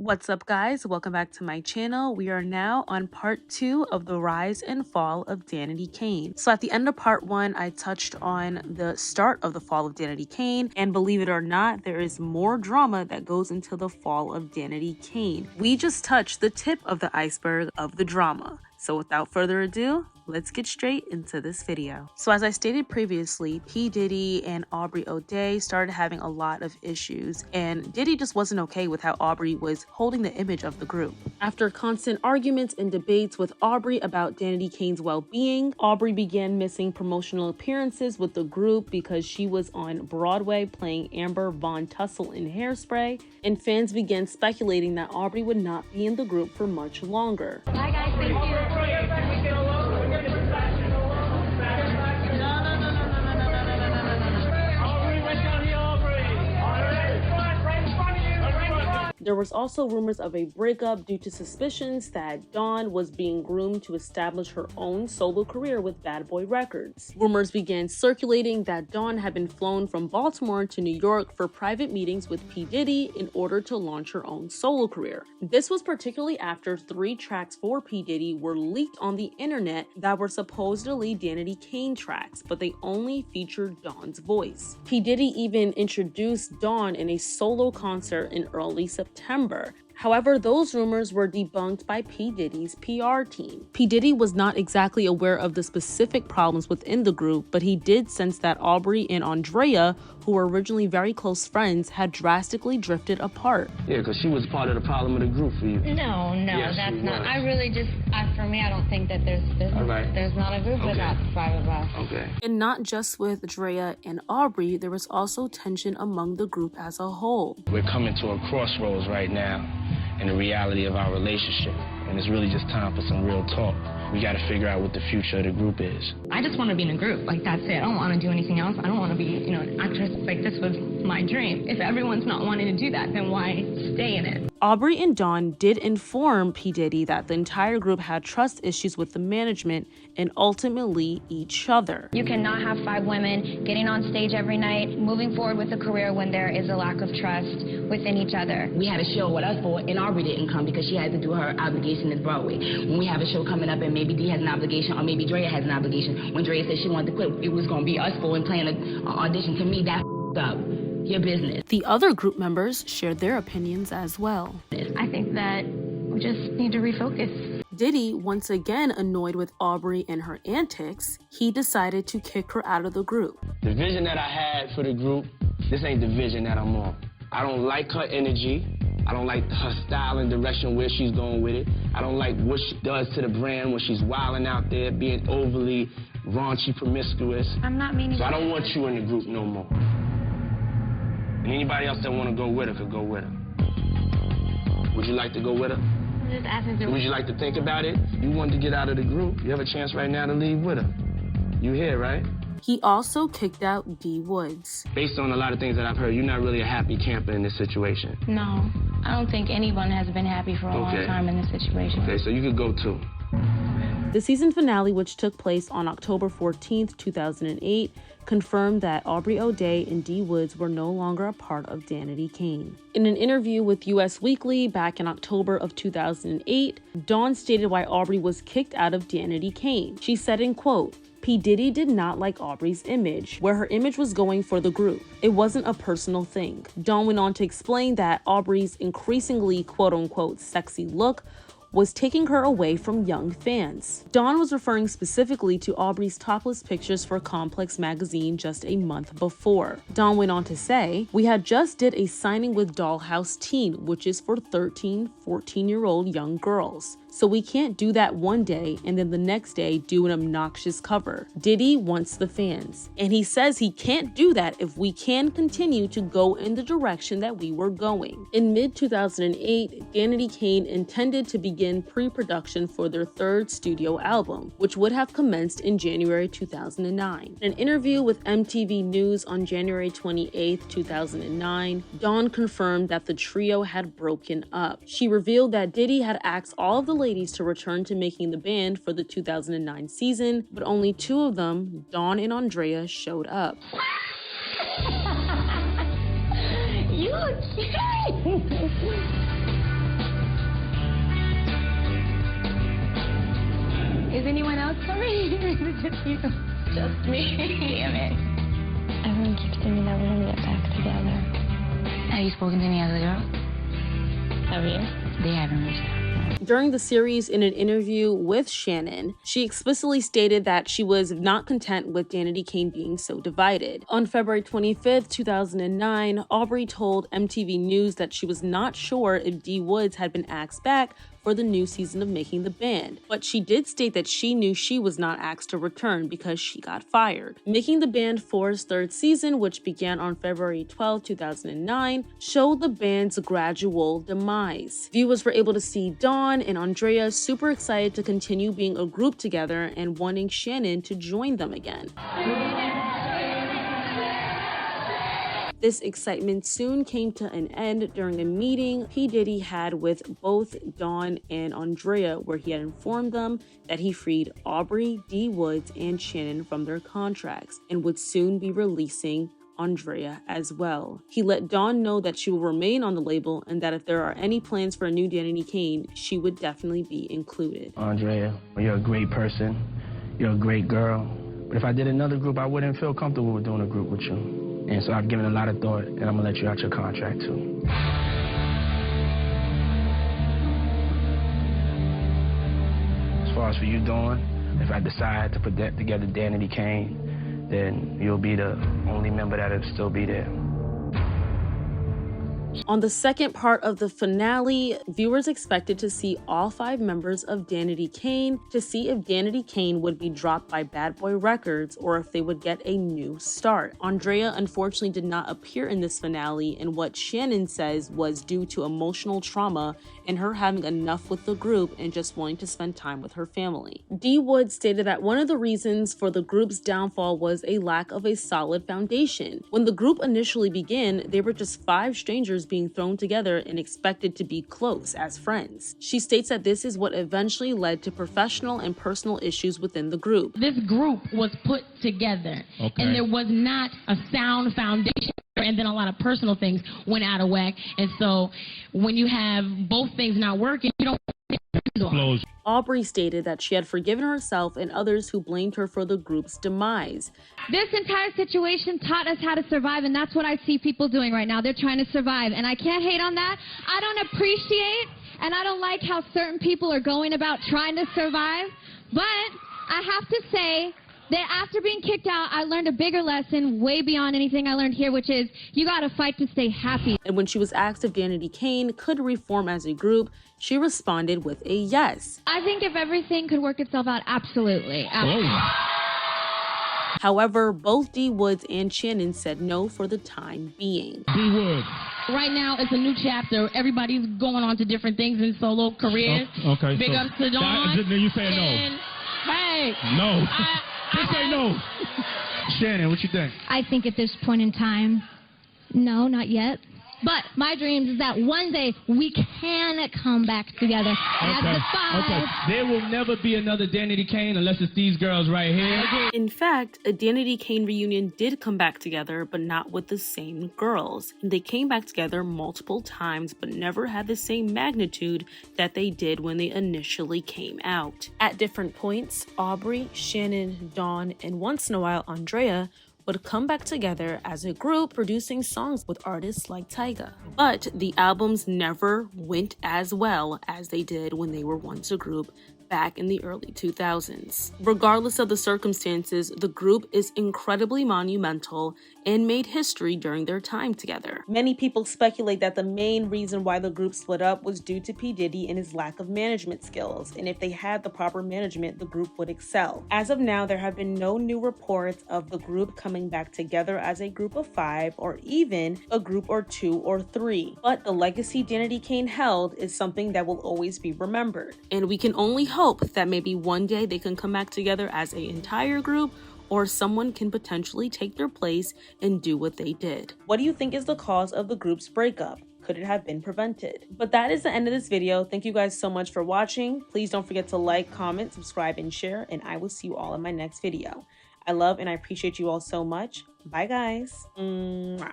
What's up, guys? Welcome back to my channel. We are now on part 2 of the rise and fall of Danity Kane. So at the end of part 1, I touched on the start of the fall of Danity Kane, and believe it or not, there is more drama that goes into the fall of Danity Kane. We just touched the tip of the iceberg of the drama. So without further ado, let's get straight into this video. So as I stated previously, P Diddy and Aubrey O'Day started having a lot of issues, and Diddy just wasn't okay with how Aubrey was holding the image of the group. After constant arguments and debates with Aubrey about Danity Kane's well-being, Aubrey began missing promotional appearances with the group because she was on Broadway playing Amber Von Tussle in Hairspray, and fans began speculating that Aubrey would not be in the group for much longer. Hi guys, thank you. There was also rumors of a breakup due to suspicions that Dawn was being groomed to establish her own solo career with Bad Boy Records. Rumors began circulating that Dawn had been flown from Baltimore to New York for private meetings with P Diddy in order to launch her own solo career. This was particularly after 3 tracks for P Diddy were leaked on the internet that were supposedly Danity Kane tracks, but they only featured Dawn's voice. P Diddy even introduced Dawn in a solo concert in early September. However, those rumors were debunked by P Diddy's PR team. P Diddy was not exactly aware of the specific problems within the group, but he did sense that Aubrey and Andrea, who were originally very close friends, had drastically drifted apart. Yeah, because she was part of the problem of the group for you. No, Yes, that's she not. was. I really just, for me, I don't think that there's All right. there's not a group without the 5 of us. Okay. And not just with Drea and Aubrey, there was also tension among the group as a whole. We're coming to a crossroads right now in the reality of our relationship, and it's really just time for some real talk. We got to figure out what the future of the group is. I just want to be in a group. Like, that's it. I don't want to do anything else. I don't want to be, an actress. Like, this was my dream. If everyone's not wanting to do that, then why stay in it? Aubrey and Dawn did inform P Diddy that the entire group had trust issues with the management and ultimately each other. You cannot have 5 women getting on stage every night, moving forward with a career when there is a lack of trust within each other. We had a show with us for, and Aubrey didn't come because she had to do her obligation at Broadway. When we have a show coming up and maybe Dee has an obligation or maybe Drea has an obligation, when Drea said she wanted to quit, it was going to be us four and playing an audition. To me, that's up. Your business. The other group members shared their opinions as well. I think that we just need to refocus. Diddy, once again annoyed with Aubrey and her antics, he decided to kick her out of the group. The vision that I had for the group, this ain't the vision that I'm on. I don't like her energy. I don't like her style and direction where she's going with it. I don't like what she does to the brand when she's wilding out there, being overly raunchy, promiscuous. I'm not meaning So I don't want you in the group no more. And anybody else that want to go with her could go with her. Would you like to go with her? just asking Would you like to think about it? You want to get out of the group. You have a chance right now to leave with her. You here, right? He also kicked out D Woods. Based on a lot of things that I've heard, you're not really a happy camper in this situation. No, I don't think anyone has been happy for a long time in this situation. Okay, so you could go too. The season finale, which took place on October 14th, 2008, confirmed that Aubrey O'Day and D Woods were no longer a part of Danity Kane. In an interview with US Weekly back in October of 2008, Dawn stated why Aubrey was kicked out of Danity Kane. She said in quote, P Diddy did not like Aubrey's image, where her image was going for the group. It wasn't a personal thing. Dawn went on to explain that Aubrey's increasingly quote-unquote sexy look was taking her away from young fans. Dawn was referring specifically to Aubrey's topless pictures for Complex magazine just a month before. Dawn went on to say, we had just did a signing with Dollhouse Teen, which is for 13, 14-year-old young girls. So we can't do that one day and then the next day do an obnoxious cover. Diddy wants the fans. And he says he can't do that if we can continue to go in the direction that we were going. In mid-2008, Danity Kane intended to begin pre-production for their 3rd studio album, which would have commenced in January 2009. In an interview with MTV News on January 28, 2009, Dawn confirmed that the trio had broken up. She revealed that Diddy had asked all of the ladies to return to making the band for the 2009 season, but only 2 of them, Dawn and Andrea, showed up. You Is anyone else coming? Or is it just you? Just me. Damn it. Everyone keeps thinking that we're gonna get back together. Have you spoken to any other girls? Have you? They haven't reached out. During the series, in an interview with Shannon, she explicitly stated that she was not content with Danity Kane being so divided. On February 25th, 2009, Aubrey told MTV News that she was not sure if D Woods had been asked back for the new season of Making the Band, but she did state that she knew she was not asked to return because she got fired. Making the Band 4's third season, which began on February 12, 2009, showed the band's gradual demise. Viewers were able to see Dawn and Andrea super excited to continue being a group together and wanting Shannon to join them again. This excitement soon came to an end during a meeting P Diddy had with both Dawn and Andrea, where he had informed them that he freed Aubrey, D Woods, and Shannon from their contracts and would soon be releasing Andrea as well. He let Dawn know that she will remain on the label and that if there are any plans for a new Danity Kane, she would definitely be included. Andrea, you're a great person. You're a great girl. But if I did another group, I wouldn't feel comfortable with doing a group with you. And so I've given a lot of thought, and I'm gonna let you out your contract too. As far as for you, Dawn, if I decide to put that together, Danity Kane, then you'll be the only member that'll still be there. On the second part of the finale, viewers expected to see all 5 members of Danity Kane to see if Danity Kane would be dropped by Bad Boy Records or if they would get a new start. Andrea unfortunately did not appear in this finale, in what Shannon says was due to emotional trauma and her having enough with the group and just wanting to spend time with her family. D Woods stated that one of the reasons for the group's downfall was a lack of a solid foundation. When the group initially began, they were just 5 strangers being thrown together and expected to be close as friends. She states that this is what eventually led to professional and personal issues within the group. This group was put together, and there was not a sound foundation, and then a lot of personal things went out of whack. And so when you have both things not working, you don't close. Aubrey stated that she had forgiven herself and others who blamed her for the group's demise. This entire situation taught us how to survive, and that's what I see people doing right now. They're trying to survive, and I can't hate on that. I don't appreciate and I don't like how certain people are going about trying to survive, but I have to say that after being kicked out, I learned a bigger lesson way beyond anything I learned here, which is you gotta fight to stay happy. And when she was asked if Danity Kane could reform as a group, she responded with a yes. I think if everything could work itself out, absolutely. However, both D Woods and Shannon said no for the time being. D Woods. Right now, it's a new chapter. Everybody's going on to different things in solo careers. Okay. Big so ups to Dawn. Then you say and, no. Hey. No. Just say no. Shannon, what you think? I think at this point in time, no, not yet. But my dreams is that one day we can come back together as the 5. Okay. There will never be another Danity Kane unless it's these girls right here. In fact, a Danity Kane reunion did come back together, but not with the same girls. They came back together multiple times, but never had the same magnitude that they did when they initially came out. At different points, Aubrey, Shannon, Dawn, and once in a while Andrea would come back together as a group producing songs with artists like Tyga. But the albums never went as well as they did when they were once a group back in the early 2000s. Regardless of the circumstances, the group is incredibly monumental and made history during their time together. Many people speculate that the main reason why the group split up was due to P Diddy and his lack of management skills, and if they had the proper management, the group would excel. As of now, there have been no new reports of the group coming back together as a group of 5 or even a group or 2 or 3. But the legacy Danity Kane held is something that will always be remembered, and we can only hope that maybe one day they can come back together as an entire group, or someone can potentially take their place and do what they did. What do you think is the cause of the group's breakup? Could it have been prevented? But that is the end of this video. Thank you guys so much for watching. Please don't forget to like, comment, subscribe, and share, and I will see you all in my next video. I love and I appreciate you all so much. Bye guys. Mwah.